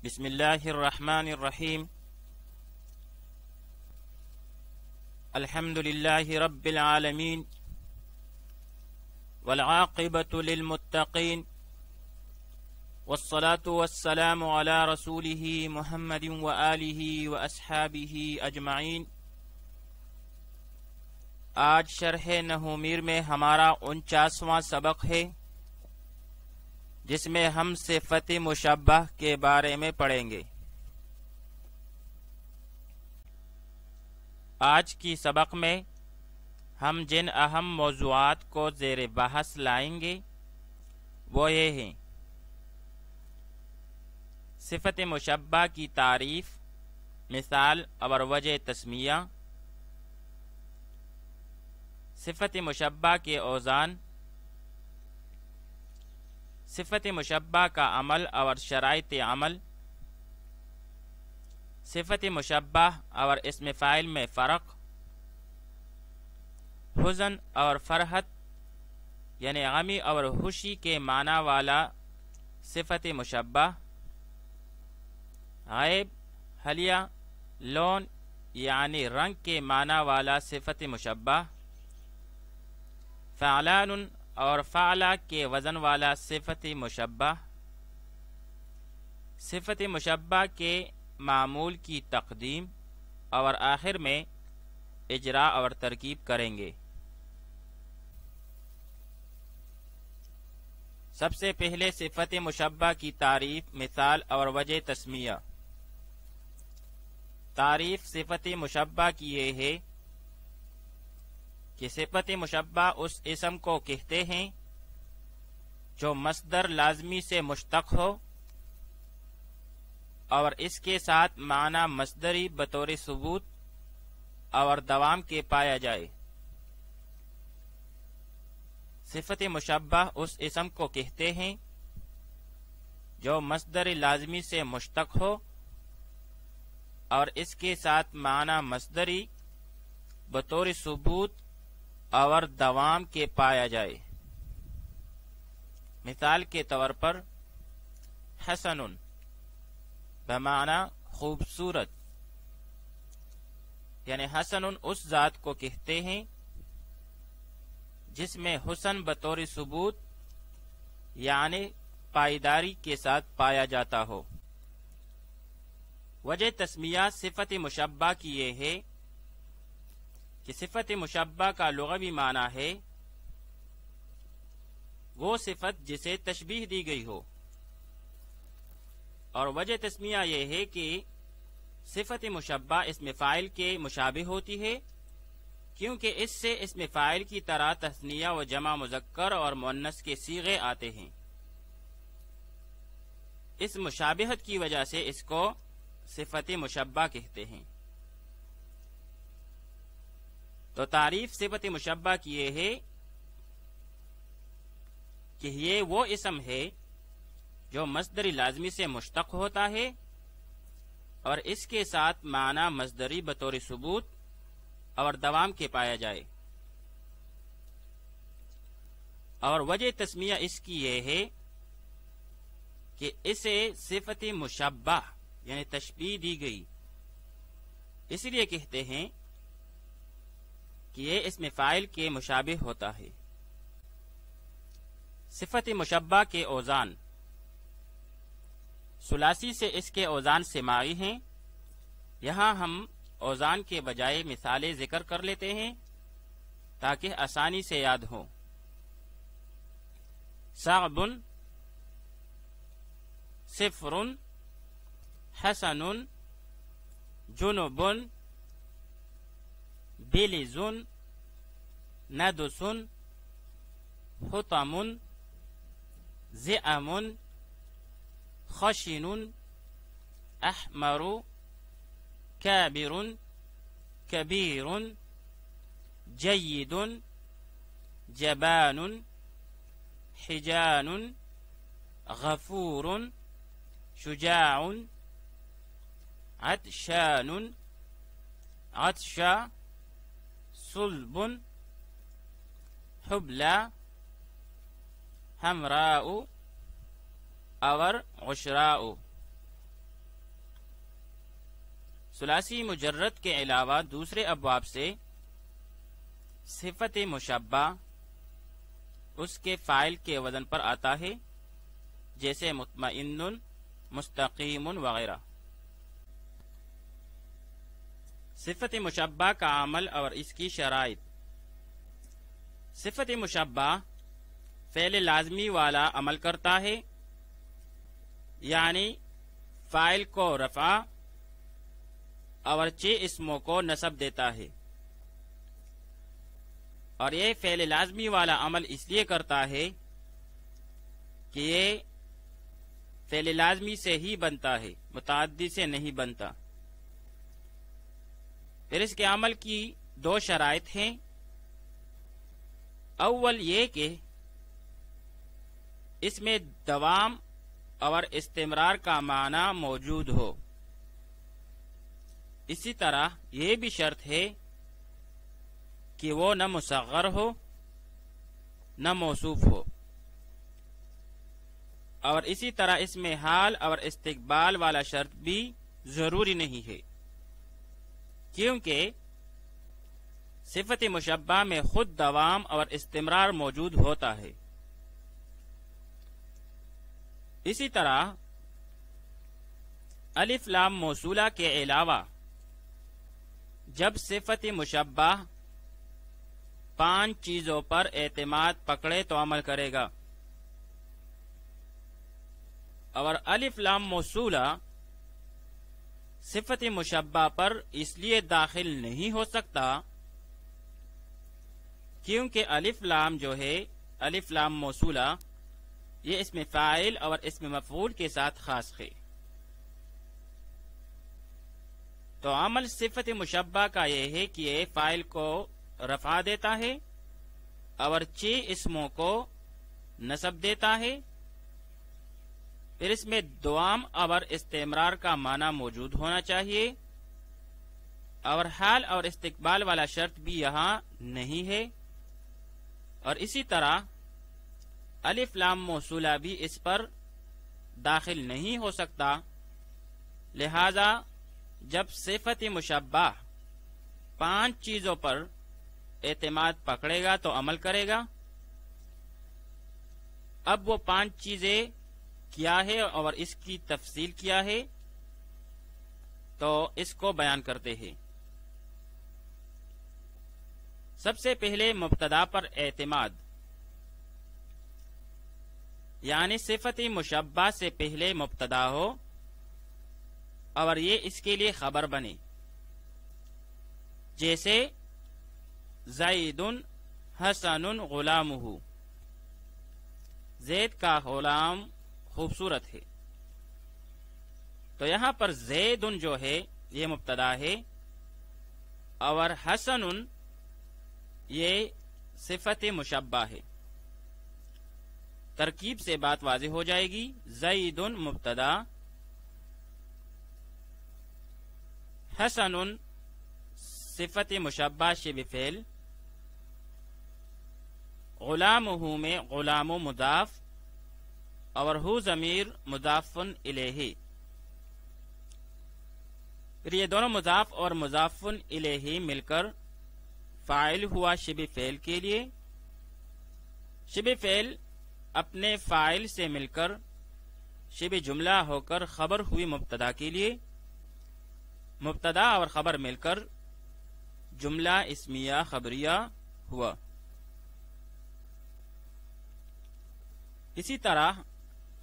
بسم اللہ الرحمن الرحیم الحمد للہ رب العالمین والعاقبۃ للمتقین والصلاة والسلام علی رسولہ محمد وآلہ واصحابہ اجمعین۔ آج شرح نحومیر میں ہمارا 49واں سبق ہے، جس میں ہم صفت مشبہ کے بارے میں پڑھیں گے۔ آج کی سبق میں ہم جن اہم موضوعات کو زیر بحث لائیں گے وہ یہ ہیں: صفت مشبہ کی تعریف، مثال اور وجہ تسمیہ، صفت مشبہ کے اوزان، صفت مشبہ کا عمل اور شرائط عمل، صفت مشبہ اور اسم فاعل میں فرق، حزن اور فرحت یعنی غمی اور خوشی کے معنی والا صفت مشبہ، عیب، حلیہ، لون یعنی رنگ کے معنی والا صفت مشبہ، فعلان اور فعلہ کے وزن والا صفت مشبہ، صفت مشبہ کے معمول کی تقدیم، اور آخر میں اجراء اور ترکیب کریں گے۔ سب سے پہلے صفت مشبہ کی تعریف، مثال اور وجہ تسمیہ۔ تعریف صفت مشبہ کی یہ ہے کہ صفت مشبہ اس اسم کو کہتے ہیں جو مصدر لازمی سے مشتق ہو اور اس کے ساتھ معنی مصدری بطور ثبوت اور دوام کے پایا جائے۔ صفت مشبہ اس اسم کو کہتے ہیں جو مصدر لازمی سے مشتق ہو اور اس کے ساتھ معنی مصدری بطور ثبوت اور دوام کے پایا جائے۔ مثال کے طور پر حسن بمعنی خوبصورت، یعنی حسن اس ذات کو کہتے ہیں جس میں حسن بطور ثبوت یعنی پائیداری کے ساتھ پایا جاتا ہو۔ وجہ تسمیہ صفت مشبہ کی یہ ہے کہ صفت مشبہ کا لغوی معنی ہے وہ صفت جسے تشبیہ دی گئی ہو، اور وجہ تسمیہ یہ ہے کہ صفت مشبہ اسم فاعل کے مشابہ ہوتی ہے، کیونکہ اس سے اسم فاعل کی طرح تثنیہ و جمع مذکر اور مؤنث کے صیغے آتے ہیں۔ اس مشابہت کی وجہ سے اس کو صفت مشبہ کہتے ہیں۔ تو تعریف صفت مشبہ کی یہ ہے کہ یہ وہ اسم ہے جو مصدر لازمی سے مشتق ہوتا ہے اور اس کے ساتھ معنی مصدری بطور ثبوت اور دوام کے پایا جائے۔ اور وجہ تسمیہ اس کی یہ ہے کہ اسے صفت مشبہ یعنی تشبیہ دی گئی، اس لیے کہتے ہیں کہ یہ اسم فاعل کے مشابہ ہوتا ہے۔ صفت مشبہ کے اوزان، ثلاثی سے اس کے اوزان سماعی ہیں۔ یہاں ہم اوزان کے بجائے مثالیں ذکر کر لیتے ہیں تاکہ آسانی سے یاد ہوں۔ صعب، صفر، حسن، جنب، بلز، ندس، حطم، زئم، خشن، احمر، كابر، كبير، جيد، جبان، حجان، غفور، شجاع، عطشان، عطشا، صلب، حبلى، حمراء اور عشراء۔ ثلاثی مجرد کے علاوہ دوسرے ابواب سے صفت مشبہ اس کے فاعل کے وزن پر آتا ہے، جیسے مطمئن، مستقیم وغیرہ۔ صفت مشبہ کا عمل اور اس کی شرائط۔ صفت مشبہ فعل لازمی والا عمل کرتا ہے، یعنی فاعل کو رفع اور اسموں کو نصب دیتا ہے، اور یہ فعل لازمی والا عمل اس لیے کرتا ہے کہ یہ فعل لازمی سے ہی بنتا ہے، متعدی سے نہیں بنتا۔ پھر اس کے عمل کی دو شرائط ہیں۔ اول یہ کہ اس میں دوام اور استمرار کا معنی موجود ہو۔ اسی طرح یہ بھی شرط ہے کہ وہ نہ مصغر ہو نہ موصوف ہو، اور اسی طرح اس میں حال اور استقبال والا شرط بھی ضروری نہیں ہے، کیونکہ صفت مشبہ میں خود دوام اور استمرار موجود ہوتا ہے۔ اسی طرح الف لام موصولہ کے علاوہ جب صفت مشبہ 5 چیزوں پر اعتماد پکڑے تو عمل کرے گا، اور الف لام موصولہ صفت مشبہ پر اس لیے داخل نہیں ہو سکتا کیونکہ الف لام جو ہے، الف لام موصولہ، یہ اسم فاعل اور اسم مفعول کے ساتھ خاص ہے۔ تو عمل صفت مشبہ کا یہ ہے کہ یہ فاعل کو رفع دیتا ہے اور 6 اسموں کو نصب دیتا ہے۔ پھر اس میں دوام اور استمرار کا معنی موجود ہونا چاہیے، اور حال اور استقبال والا شرط بھی یہاں نہیں ہے، اور اسی طرح الف لام موصولہ بھی اس پر داخل نہیں ہو سکتا۔ لہذا جب صفت مشبہ 5 چیزوں پر اعتماد پکڑے گا تو عمل کرے گا۔ اب وہ 5 چیزیں کیا ہے اور اس کی تفصیل کیا ہے، تو اس کو بیان کرتے ہیں۔ سب سے پہلے مبتدا پر اعتماد، یعنی صفت مشبہ سے پہلے مبتدا ہو اور یہ اس کے لیے خبر بنے، جیسے زید حسن غلامہ، زید کا غلام خوبصورت ہے۔ تو یہاں پر زید جو ہے یہ مبتدا ہے، اور حسن یہ صفت مشبہ ہے۔ ترکیب سے بات واضح ہو جائے گی۔ زید مبتدا، حسن صفت مشبہ شبہ فعل، غلامہ میں غلام مضاف اور ہو ضمیر مضاف الیہ۔ پھر یہ دونوں مضاف اور مضاف الیہ مل کر فاعل ہوا شبہ فعل کے لیے۔ شبہ فعل اپنے فاعل سے مل کر شبہ جملہ ہو کر خبر ہوئی مبتدا کے لیے۔ مبتدا اور خبر مل کر جملہ اسمیہ خبریہ ہوا۔ اسی طرح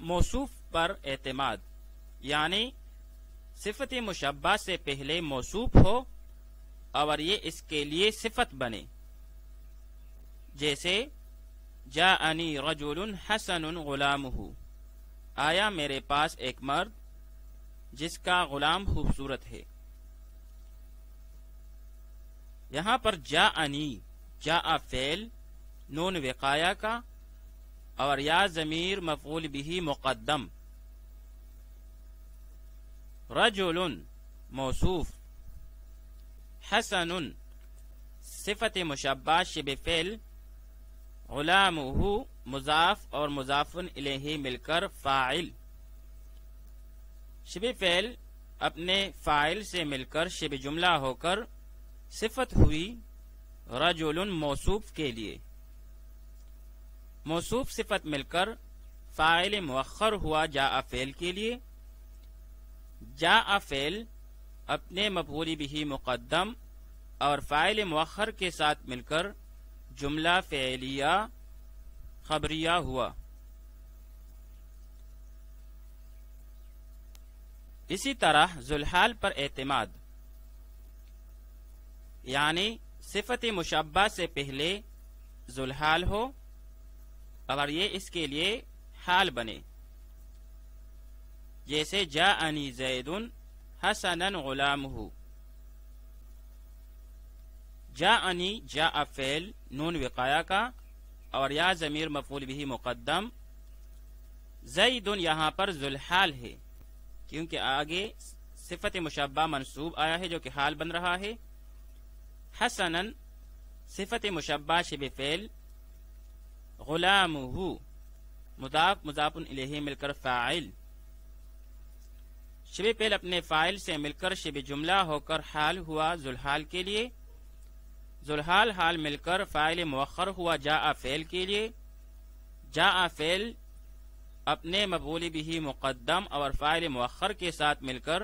موصوف پر اعتماد، یعنی صفت مشبہ سے پہلے موصوف ہو اور یہ اس کے لیے صفت بنے، جیسے جاءنی رجل حسن غلامہ، آیا میرے پاس ایک مرد جس کا غلام خوبصورت ہے۔ یہاں پر جاءنی، جاء فعل نون وقایہ کا اور یا ضمیر مفعول به مقدم، رجل موصوف، حسن صفت مشبہ شبہ فعل، غلامہ مضاف اور مضاف الیہ مل کر فاعل۔ شبہ فعل اپنے فاعل سے مل کر شبہ جملہ ہو کر صفت ہوئی رجل موصوف کے لیے، موصوف صفت مل کر فاعل مؤخر ہوا جاء فعل کے لیے، جاء فعل اپنے مفعول بہ مقدم اور فاعل مؤخر کے ساتھ مل کر جملہ فعلیہ خبریہ ہوا۔ اسی طرح ذوالحال پر اعتماد، یعنی صفت مشبہ سے پہلے ذوالحال ہو اور یہ اس کے لیے حال بنے، جیسے جاءنی زید حسنا غلامہ، جاءنی جاء فعل نون وقایا کا اور یا ضمیر مفعول بہ مقدم، زید یہاں پر ذوالحال ہے کیونکہ آگے صفت مشبہ منصوب آیا ہے جو کہ حال بن رہا ہے۔ حسنا صفت مشبہ شبہ فعل، غلامہ مضاف مضاف الیہ مل کر فاعل، شبہ فعل اپنے فاعل سے مل کر شبہ جملہ ہو کر حال ہوا ذوالحال کے لیے، ذوالحال حال مل کر فاعل مؤخر ہوا جاء فعل کے لیے، جاء فعل اپنے مفعول بہ مقدم اور فاعل مؤخر کے ساتھ مل کر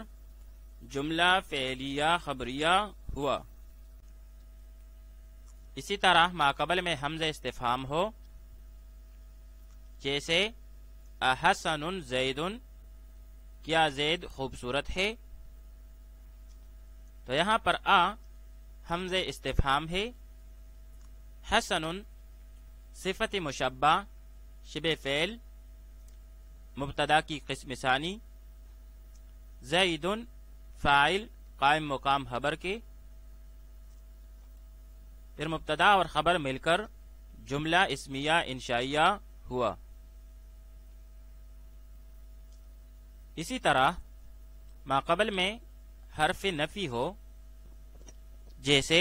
جملہ فعلیہ خبریہ ہوا۔ اسی طرح ماقبل میں حمزہ استفہام ہو، جیسے احسن زید، کیا زید خوبصورت ہے، تو یہاں پر حمزہ استفہام ہے، حسن صفت مشبہ شبہ فعل مبتدا کی قسم ثانی، زید فاعل قائم مقام خبر کے، پھر مبتدا اور خبر مل کر جملہ اسمیہ انشائیہ ہوا۔ اسی طرح ماقبل میں حرف نفی ہو، جیسے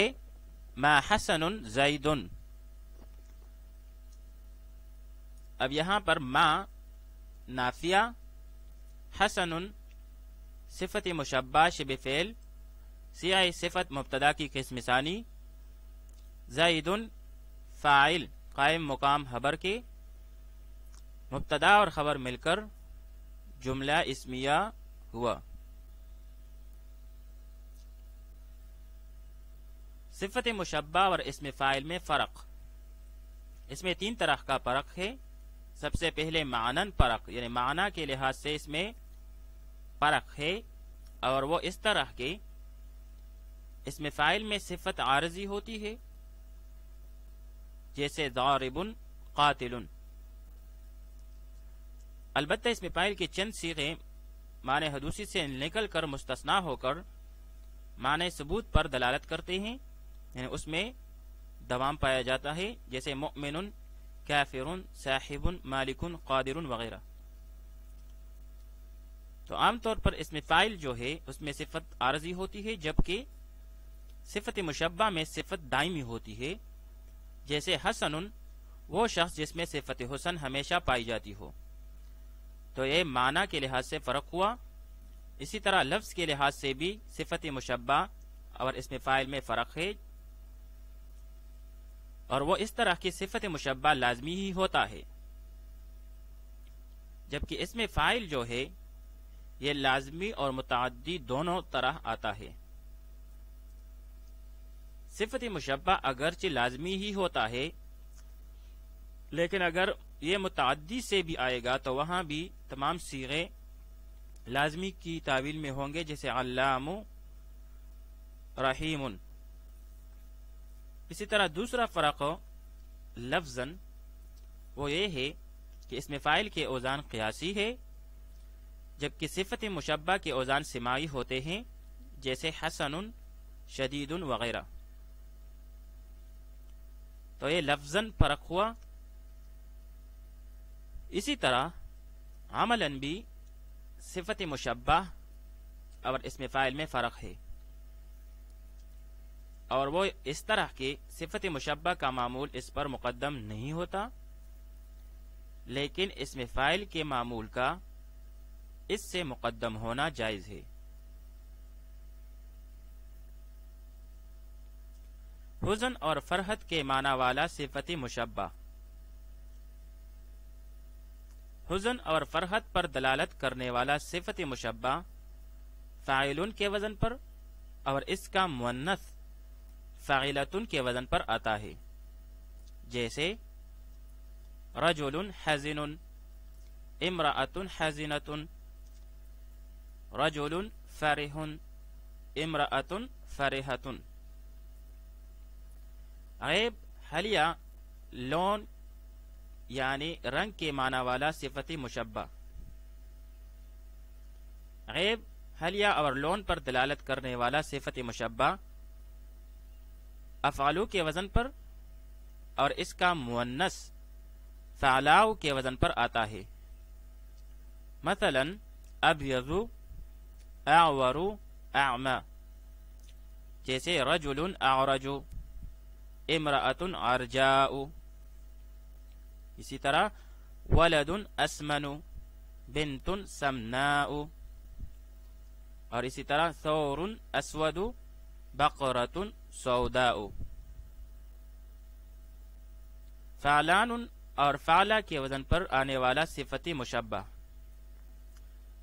ما حسن زید، اب یہاں پر ما نافیہ، حسن صفت مشبہ شبہ فعل سیاہ صفت مبتدا کی قسم ثانی، زید فاعل قائم مقام خبر کے، مبتدا اور خبر مل کر جملہ اسمیہ ہوا۔ صفت مشبہ اور اسم فاعل میں فرق، اس میں 3 طرح کا فرق ہے۔ سب سے پہلے معنن فرق، یعنی معنی کے لحاظ سے اس میں فرق ہے، اور وہ اس طرح کے اسم فاعل میں صفت عارضی ہوتی ہے، جیسے ضارب قاتل، البتہ اسم فاعل کے چند صیغے معنی حدوثی سے نکل کر مستثنا ہو کر معنی ثبوت پر دلالت کرتے ہیں، یعنی اس میں دوام پایا جاتا ہے، جیسے مؤمن، کافر، صاحب، مالک، قادر وغیرہ۔ تو عام طور پر اسم فاعل جو ہے اس میں صفت عارضی ہوتی ہے، جبکہ صفت مشبہ میں صفت دائمی ہوتی ہے، جیسے حسن وہ شخص جس میں صفت حسن ہمیشہ پائی جاتی ہو۔ تو یہ معنی کے لحاظ سے فرق ہوا۔ اسی طرح لفظ کے لحاظ سے بھی صفت مشبہ اور اسم فاعل میں فرق ہے، اور وہ اس طرح کی صفت مشبہ لازمی ہی ہوتا ہے، جبکہ اسم فاعل جو ہے یہ لازمی اور متعدی دونوں طرح آتا ہے۔ صفت مشبہ اگرچہ لازمی ہی ہوتا ہے، لیکن اگر یہ متعدی سے بھی آئے گا تو وہاں بھی تمام صیغے لازمی کی تعویل میں ہوں گے، جیسے علام، رحیم۔ اسی طرح دوسرا فرق لفظاً وہ یہ ہے کہ اسم فاعل کے اوزان قیاسی ہے، جبکہ صفت مشبہ کے اوزان سماعی ہوتے ہیں، جیسے حسن، شدید وغیرہ۔ تو یہ لفظاً فرق ہوا۔ اسی طرح عملاً بھی صفت مشبہ اور اسم فاعل میں فرق ہے، اور وہ اس طرح کہ صفت مشبہ کا معمول اس پر مقدم نہیں ہوتا، لیکن اسم فاعل کے معمول کا اس سے مقدم ہونا جائز ہے۔ حزن اور فرحت کے معنی والا صفت مشبہ. حزن اور فرحت پر دلالت کرنے والا صفت مشبہ فاعلن کے وزن پر اور اس کا مؤنث فاعلتن کے وزن پر آتا ہے، جیسے رجل حزن، امرأۃ حزنۃ، رجل فرح، امرأۃ فرحۃ. عیب، حلیہ، لون یعنی رنگ کے معنی والا صفت مشبہ. عیب، حلیہ اور لون پر دلالت کرنے والا صفت مشبہ افعلو کے وزن پر اور اس کا مؤنث فعلاؤ کے وزن پر آتا ہے. مثلا ابیض، اعور، اعمی، جیسے رجل اعرج، امرأۃ عرجاء. اسی طرح ولد اسمن، بنت سمناء، اور اسی طرح ثور اسود، بقرۃ سوداء. فعلان اور فعلا کے وزن پر آنے والا صفت مشبہ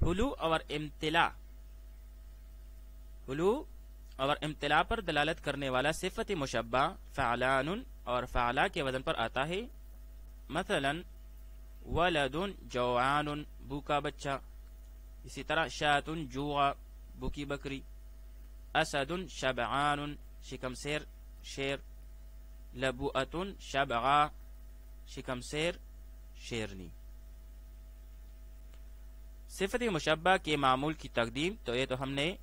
حلو اور امتلاء. حلو اور امتلاء پر دلالت کرنے والا صفت مشبہ فعلان اور فعلا کے وزن پر آتا ہے. مثلا ولد جوعان، بھوکا بچہ. اسی طرح شاۃ جوع، بھوکی بکری. اسد شبعان، شکمسیر شیر. لبؤۃ شبعا، شکمسیر شیرنی. صفت مشبہ کے معمول کی تقدیم. تو یہ تو ہم نے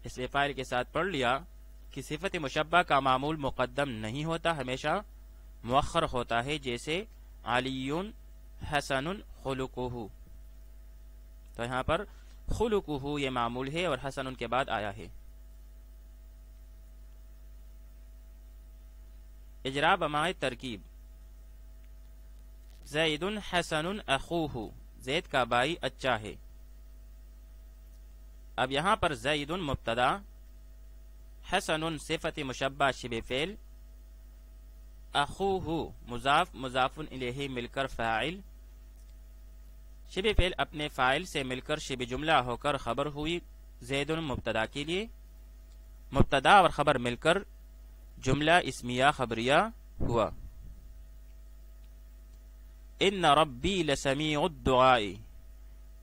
اس فاعل کے ساتھ پڑھ لیا کہ صفت مشبہ کا معمول مقدم نہیں ہوتا، ہمیشہ مؤخر ہوتا ہے، جیسے علی حسن خلقہ. تو یہاں پر خلقہ یہ معمول ہے اور حسن کے بعد آیا ہے. اجرا بمائے ترکیب. زید حسن اخوہ، زید کا بھائی اچھا ہے. اب یہاں پر زید مبتدا، حسن صفت مشبہ شبہ فعل، اخوہ مضاف مضاف الیہ مل کر فاعل. شبہ فعل اپنے فاعل سے مل کر شبہ جملہ ہو کر خبر ہوئی زید مبتدا کے لیے. مبتدا اور خبر مل کر جملہ اسمیہ خبریہ ہوا. ان ربی لسمیع الدعاء،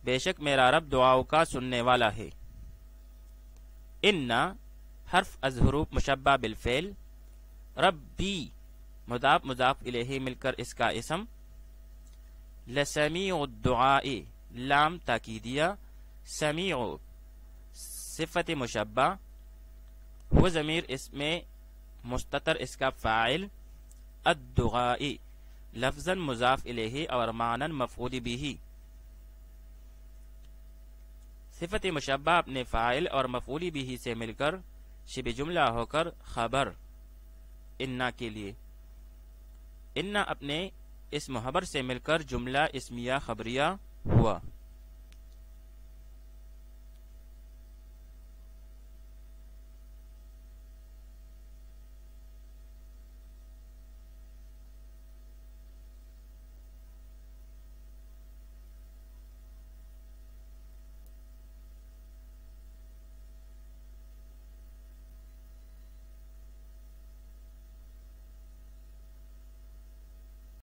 بے شک میرا رب دعاؤں کا سننے والا ہے. ان حرف از حروف مشبہ بالفعل، ربی مضاف مضاف الیہ مل کر اس کا اسم. لسمیع الدعاء لام تاکیدیہ، سمیع صفت مشبہ، وہ ضمیر اس میں مستتر اس کا فاعل. الدعاء لفظاً مضاف الیہ اور معنی مفعول بہ. صفت مشبہ اپنے فاعل اور مفعول بہ سے مل کر شبہ جملہ ہو کر خبر انا کے لیے. انا اپنے اس محبر سے مل کر جملہ اسمیہ خبریہ ہوا.